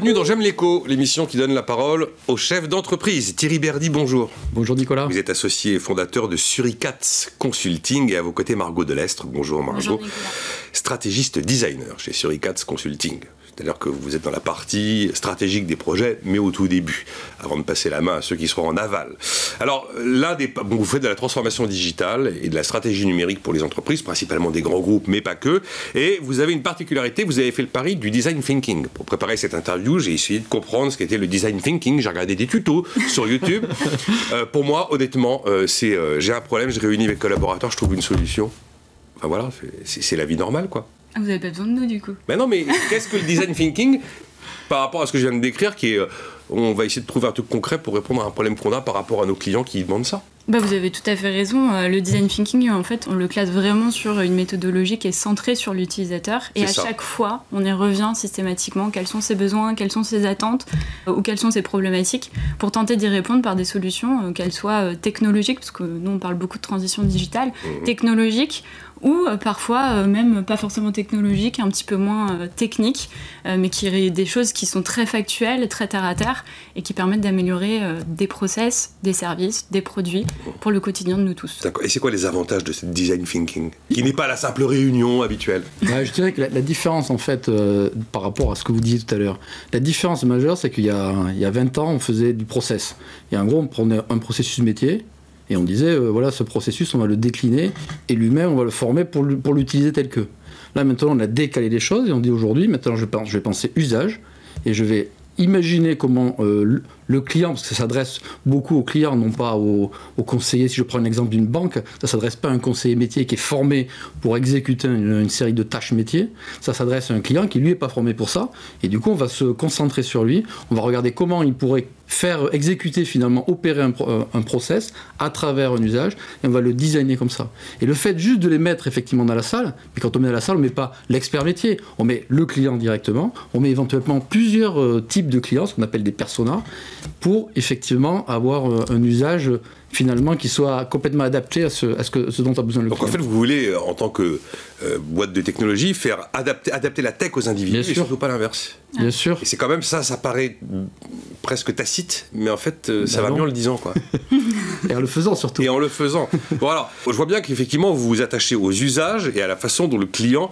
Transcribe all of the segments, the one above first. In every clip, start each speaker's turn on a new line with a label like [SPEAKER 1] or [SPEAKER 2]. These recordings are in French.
[SPEAKER 1] Bienvenue dans J'aime l'écho, l'émission qui donne la parole aux chefs d'entreprise. Thierry Berdy, bonjour.
[SPEAKER 2] Bonjour Nicolas.
[SPEAKER 1] Vous êtes associé et fondateur de Suricats Consulting et à vos côtés Margot Delestre. Bonjour Margot.
[SPEAKER 3] Bonjour Nicolas.
[SPEAKER 1] Stratégiste designer chez Suricats Consulting. C'est-à-dire que vous êtes dans la partie stratégique des projets, mais au tout début, avant de passer la main à ceux qui seront en aval. Alors, vous faites de la transformation digitale et de la stratégie numérique pour les entreprises, principalement des grands groupes, mais pas que. Et vous avez une particularité, vous avez fait le pari du design thinking. Pour préparer cette interview, j'ai essayé de comprendre ce qu'était le design thinking. J'ai regardé des tutos sur YouTube. Pour moi, honnêtement, j'ai un problème, je réunis mes collaborateurs, je trouve une solution. Enfin voilà, c'est la vie normale, quoi.
[SPEAKER 3] Ah, vous n'avez pas besoin de nous, du coup.
[SPEAKER 1] Mais non, mais qu'est-ce que le design thinking par rapport à ce que je viens de décrire, qui est, on va essayer de trouver un truc concret pour répondre à un problème qu'on a par rapport à nos clients qui demandent ça.
[SPEAKER 3] Vous avez tout à fait raison. Le design thinking, en fait, on le classe vraiment sur une méthodologie qui est centrée sur l'utilisateur. Et à chaque fois, on y revient systématiquement. Quels sont ses besoins, quelles sont ses attentes ou quelles sont ses problématiques pour tenter d'y répondre par des solutions, qu'elles soient technologiques, parce que nous, on parle beaucoup de transition digitale, technologique, ou parfois même pas forcément technologique, un petit peu moins technique, mais qui est des choses qui sont très factuelles, très terre à terre, et qui permettent d'améliorer des process, des services, des produits pour le quotidien de nous tous.
[SPEAKER 1] D'accord. Et c'est quoi les avantages de ce design thinking, qui n'est pas la simple réunion habituelle?
[SPEAKER 2] Je dirais que la différence, en fait, par rapport à ce que vous disiez tout à l'heure, la différence majeure, c'est qu'il y a 20 ans, on faisait du process. Et en gros, on prenait un processus métier, et on disait, voilà, ce processus, on va le décliner, et lui-même, on va le former pour l'utiliser tel que. Là, maintenant, on a décalé les choses, et on dit aujourd'hui, maintenant, je vais penser usage, et je vais imaginer comment le client, parce que ça s'adresse beaucoup aux clients, non pas aux conseillers. Si je prends un exemple d'une banque, ça ne s'adresse pas à un conseiller métier qui est formé pour exécuter une série de tâches métiers. Ça s'adresse à un client qui, lui, n'est pas formé pour ça. Et du coup, on va se concentrer sur lui. On va regarder comment il pourrait faire exécuter, finalement, opérer un process à travers un usage, et on va le designer comme ça. Et le fait juste de les mettre, effectivement, dans la salle, puis quand on met dans la salle, on ne met pas l'expert métier, on met le client directement, on met éventuellement plusieurs types de clients, ce qu'on appelle des personas, pour effectivement avoir un usage finalement qui soit complètement adapté à ce dont a besoin le client.
[SPEAKER 1] Donc en fait, vous voulez, en tant que boîte de technologie, faire adapter la tech aux individus, et surtout pas l'inverse.
[SPEAKER 2] Bien sûr.
[SPEAKER 1] Et c'est quand même ça paraît presque tacite, mais en fait, ça va mieux en le disant, quoi.
[SPEAKER 2] Et en le faisant, surtout.
[SPEAKER 1] Et en le faisant. Bon, alors, je vois bien qu'effectivement, vous vous attachez aux usages et à la façon dont le client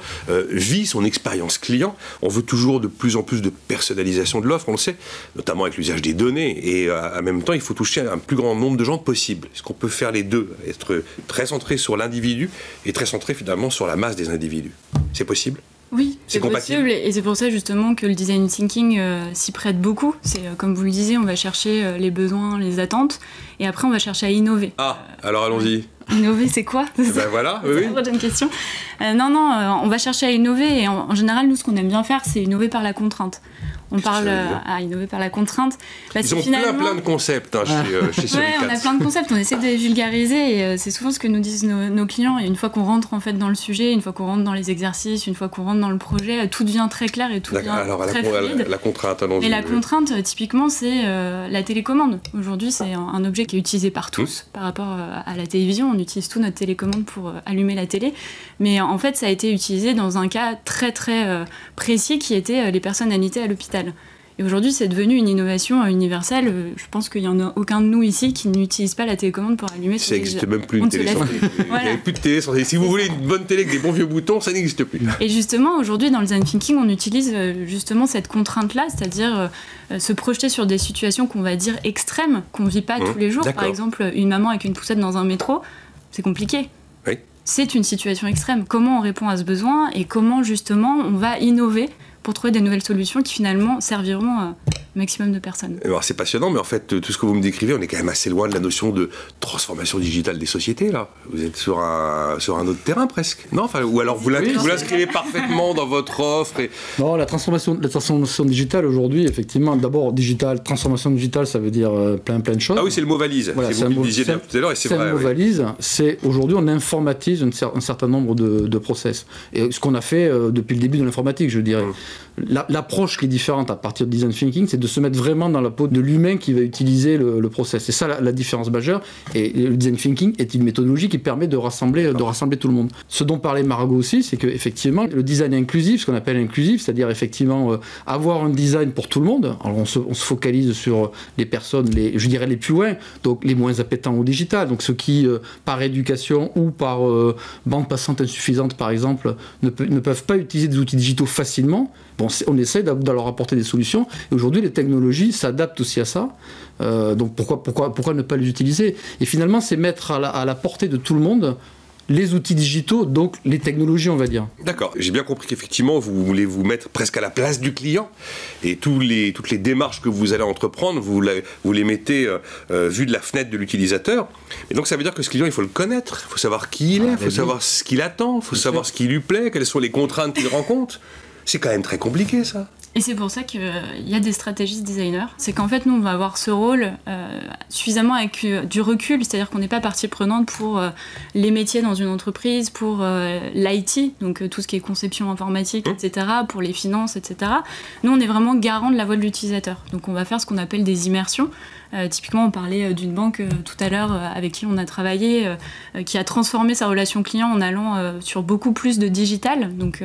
[SPEAKER 1] vit son expérience client. On veut toujours de plus en plus de personnalisation de l'offre, on le sait, notamment avec l'usage des données. Et en même temps, il faut toucher un plus grand nombre de gens possible. Est-ce qu'on peut faire les deux, être très centré sur l'individu et très centré finalement sur la masse des individus? C'est possible?
[SPEAKER 3] Oui, c'est possible, et c'est pour ça justement que le design thinking s'y prête beaucoup. C'est comme vous le disiez, on va chercher les besoins, les attentes, et après on va chercher à innover.
[SPEAKER 1] Ah, alors allons-y.
[SPEAKER 3] Innover, c'est quoi?
[SPEAKER 1] Ben voilà, oui.
[SPEAKER 3] C'est une question. On va chercher à innover, et en général, nous, ce qu'on aime bien faire, c'est innover par la contrainte. On parle à innover par la contrainte.
[SPEAKER 1] Ils ont plein de concepts chez Suricats.
[SPEAKER 3] Oui, on a plein de concepts, on essaie de les vulgariser, et c'est souvent ce que nous disent nos clients. Et une fois qu'on rentre en fait dans le sujet, une fois qu'on rentre dans les exercices, une fois qu'on rentre dans le projet, tout devient très clair et tout devient très fluide.
[SPEAKER 1] La contrainte,
[SPEAKER 3] et la contrainte, typiquement, c'est la télécommande. Aujourd'hui, c'est un objet qui est utilisé par tous par rapport à la télévision. On utilise tout notre télécommande pour allumer la télé. Mais en fait, ça a été utilisé dans un cas très très précis qui était les personnes admises à l'hôpital. Et aujourd'hui, c'est devenu une innovation universelle. Je pense qu'il n'y en a aucun de nous ici qui n'utilise pas la télécommande pour allumer son télévision.
[SPEAKER 1] Ça n'existe même plus une télé sans télé. Il n'y a plus de télé sans télé. Si vous voulez une bonne télé avec des bons vieux boutons, ça n'existe plus.
[SPEAKER 3] Et justement, aujourd'hui, dans le design thinking, on utilise justement cette contrainte-là, c'est-à-dire se projeter sur des situations qu'on va dire extrêmes, qu'on ne vit pas tous les jours. Par exemple, une maman avec une poussette dans un métro, c'est compliqué.
[SPEAKER 1] Oui.
[SPEAKER 3] C'est une situation extrême. Comment on répond à ce besoin et comment justement on va innover pour trouver des nouvelles solutions qui finalement serviront au maximum de personnes.
[SPEAKER 1] Alors c'est passionnant, mais en fait, tout ce que vous me décrivez, on est quand même assez loin de la notion de transformation digitale des sociétés, là. Vous êtes sur un autre terrain, presque. Non, ou alors vous l'inscrivez parfaitement dans votre offre.
[SPEAKER 2] Non, la transformation digitale, aujourd'hui, effectivement, d'abord, transformation digitale, ça veut dire plein de choses.
[SPEAKER 1] Ah oui, c'est le mot valise. Voilà, c'est vous qui le disiez tout à l'heure, et c'est vrai.
[SPEAKER 2] Le mot valise, c'est aujourd'hui, on informatise un certain nombre de process. Et ce qu'on a fait depuis le début de l'informatique, je dirais. l'approche qui est différente à partir de design thinking, c'est de se mettre vraiment dans la peau de l'humain qui va utiliser le process. C'est ça la différence majeure. Et le design thinking est une méthodologie qui permet de rassembler tout le monde. Ce dont parlait Margot aussi, c'est qu'effectivement, le design inclusif, ce qu'on appelle inclusif, c'est-à-dire effectivement avoir un design pour tout le monde. Alors on se focalise sur les personnes, je dirais les plus loin, donc les moins appétents au digital, donc ceux qui, par éducation ou par bande passante insuffisante par exemple, ne peuvent pas utiliser des outils digitaux facilement. Bon, on essaie de leur apporter des solutions, et aujourd'hui les technologies s'adaptent aussi à ça, donc pourquoi ne pas les utiliser? Et finalement c'est mettre à la portée de tout le monde les outils digitaux, donc les technologies, on va dire.
[SPEAKER 1] D'accord. J'ai bien compris qu'effectivement, vous voulez vous mettre presque à la place du client, et toutes les démarches que vous allez entreprendre, vous les mettez vu de la fenêtre de l'utilisateur. Et donc ça veut dire que ce client, il faut le connaître, il faut savoir qui il est, il faut savoir ce qu'il attend, il faut savoir ce qui lui plaît, quelles sont les contraintes qu'il rencontre. C'est quand même très compliqué, ça.
[SPEAKER 3] Et c'est pour ça qu'il y a des stratégistes designers. C'est qu'en fait, nous, on va avoir ce rôle suffisamment avec du recul, c'est-à-dire qu'on n'est pas partie prenante pour les métiers dans une entreprise, pour l'IT, donc tout ce qui est conception informatique, etc., pour les finances, etc. Nous, on est vraiment garant de la voix de l'utilisateur. Donc on va faire ce qu'on appelle des immersions. Typiquement, on parlait d'une banque tout à l'heure avec qui on a travaillé, qui a transformé sa relation client en allant sur beaucoup plus de digital, donc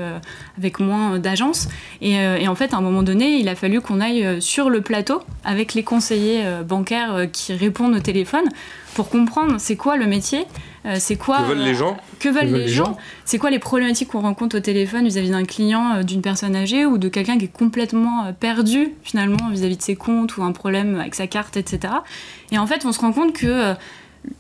[SPEAKER 3] avec moins d'agences. Et en fait, à un moment donné, il a fallu qu'on aille sur le plateau avec les conseillers bancaires qui répondent au téléphone pour comprendre c'est quoi le métier, c'est quoi...
[SPEAKER 1] Que veulent les gens ?
[SPEAKER 3] Que veulent les gens ? C'est quoi les problématiques qu'on rencontre au téléphone vis-à-vis d'un client, d'une personne âgée ou de quelqu'un qui est complètement perdu finalement vis-à-vis de ses comptes ou un problème avec sa carte, etc. Et en fait, on se rend compte que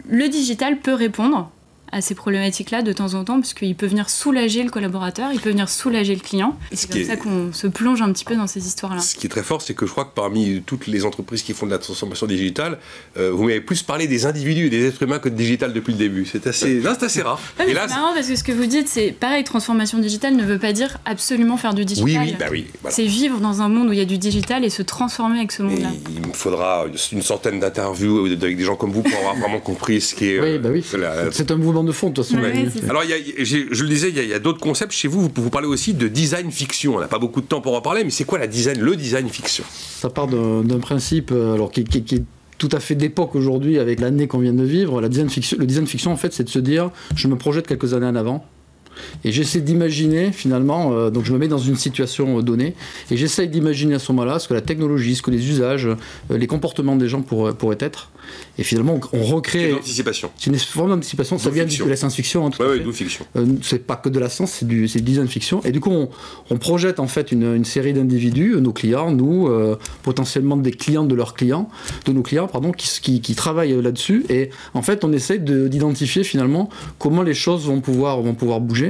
[SPEAKER 3] le digital peut répondre à ces problématiques-là de temps en temps, parce qu'il peut venir soulager le collaborateur, il peut venir soulager le client. Et c'est comme ça qu'on se plonge un petit peu dans ces histoires-là.
[SPEAKER 1] Ce qui est très fort, c'est que je crois que parmi toutes les entreprises qui font de la transformation digitale, vous m'avez plus parlé des individus et des êtres humains que de digital depuis le début. C'est assez rare.
[SPEAKER 3] Ouais, c'est marrant parce que ce que vous dites, c'est pareil, transformation digitale ne veut pas dire absolument faire du digital.
[SPEAKER 1] Oui. Voilà.
[SPEAKER 3] C'est vivre dans un monde où il y a du digital et se transformer avec ce monde-là.
[SPEAKER 1] Et il me faudra une centaine d'interviews avec des gens comme vous pour avoir vraiment compris ce qui est...
[SPEAKER 2] C'est un mouvement de fond de toute façon.
[SPEAKER 1] Alors, je le disais, il y a d'autres concepts chez vous. Vous parlez aussi de design fiction. On n'a pas beaucoup de temps pour en parler, mais c'est quoi le design fiction?
[SPEAKER 2] Ça part d'un principe qui est tout à fait d'époque aujourd'hui avec l'année qu'on vient de vivre. Le design fiction, en fait, c'est de se dire, je me projette quelques années en avant. Et j'essaie d'imaginer finalement, donc je me mets dans une situation donnée, et j'essaie d'imaginer à ce moment-là ce que la technologie, ce que les usages, les comportements des gens pourraient être. Et finalement, on recrée...
[SPEAKER 1] C'est une anticipation.
[SPEAKER 2] C'est une forme d'anticipation, ça vient de la science-fiction. Hein,
[SPEAKER 1] oui, d'où fiction.
[SPEAKER 2] C'est pas que de la science, c'est du design fiction. Et du coup, on projette en fait une série d'individus, nos clients, nous, potentiellement des clients de leurs clients, de nos clients, pardon, qui travaillent là-dessus. Et en fait, on essaie d'identifier finalement comment les choses vont pouvoir bouger.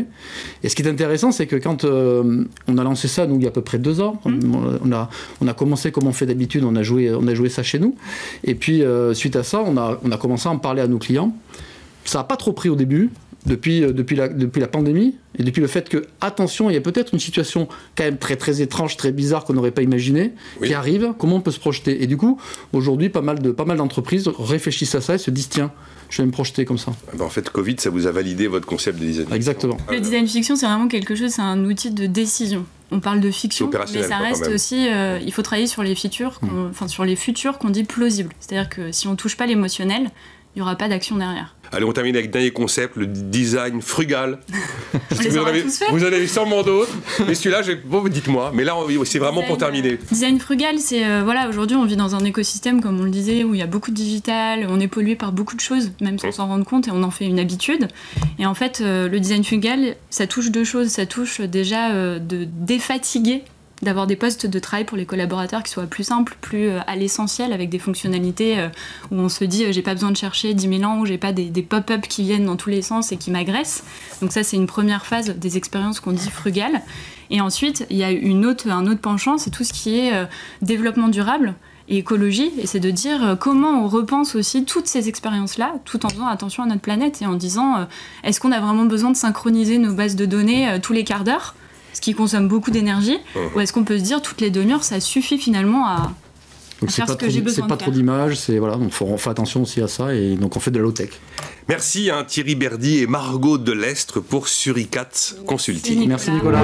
[SPEAKER 2] Et ce qui est intéressant, c'est que quand on a lancé ça, nous, il y a à peu près 2 ans, on a commencé comme on fait d'habitude, on a joué ça chez nous. Et puis, suite à ça, on a commencé à en parler à nos clients. Ça n'a pas trop pris au début, depuis la pandémie, et depuis le fait que, attention, il y a peut-être une situation quand même très, très étrange, très bizarre qu'on n'aurait pas imaginé, qui arrive, comment on peut se projeter. Et du coup, aujourd'hui, pas mal d'entreprises réfléchissent à ça et se disent, tiens, je vais me projeter comme ça.
[SPEAKER 1] En fait, Covid, ça vous a validé votre concept de design fiction.
[SPEAKER 2] Exactement.
[SPEAKER 3] Le design fiction, c'est vraiment quelque chose, c'est un outil de décision. On parle de fiction, mais ça reste aussi, il faut travailler sur les futurs qu'on dit plausibles. C'est-à-dire que si on ne touche pas l'émotionnel, il n'y aura pas d'action derrière.
[SPEAKER 1] Allez, on termine avec le dernier concept, le design frugal.
[SPEAKER 3] Vous
[SPEAKER 1] en avez sûrement d'autres, mais celui-là, dites-moi. Mais là, c'est vraiment pour terminer.
[SPEAKER 3] Design frugal, c'est, aujourd'hui, on vit dans un écosystème, comme on le disait, où il y a beaucoup de digital, on est pollué par beaucoup de choses, même sans s'en rendre compte, et on en fait une habitude. Et en fait, le design frugal, ça touche 2 choses. Ça touche déjà de défatiguer, d'avoir des postes de travail pour les collaborateurs qui soient plus simples, plus à l'essentiel, avec des fonctionnalités où on se dit j'ai pas besoin de chercher 10 000 ans, ou j'ai pas des pop-up qui viennent dans tous les sens et qui m'agressent. Donc ça, c'est une première phase des expériences qu'on dit frugales. Et ensuite, il y a un autre penchant, c'est tout ce qui est développement durable et écologie, et c'est de dire comment on repense aussi toutes ces expériences-là, tout en faisant attention à notre planète, et en disant est-ce qu'on a vraiment besoin de synchroniser nos bases de données tous les quarts d'heure, ce qui consomme beaucoup d'énergie, ou est-ce qu'on peut se dire toutes les demi-heures, ça suffit finalement à faire ce que j'ai besoin de faire.
[SPEAKER 2] C'est pas trop d'images, donc on fait attention aussi à ça, et donc on fait de la low-tech.
[SPEAKER 1] Merci Thierry Berdy et Margot Delestre pour Suricat Consulting.
[SPEAKER 2] Merci Nicolas.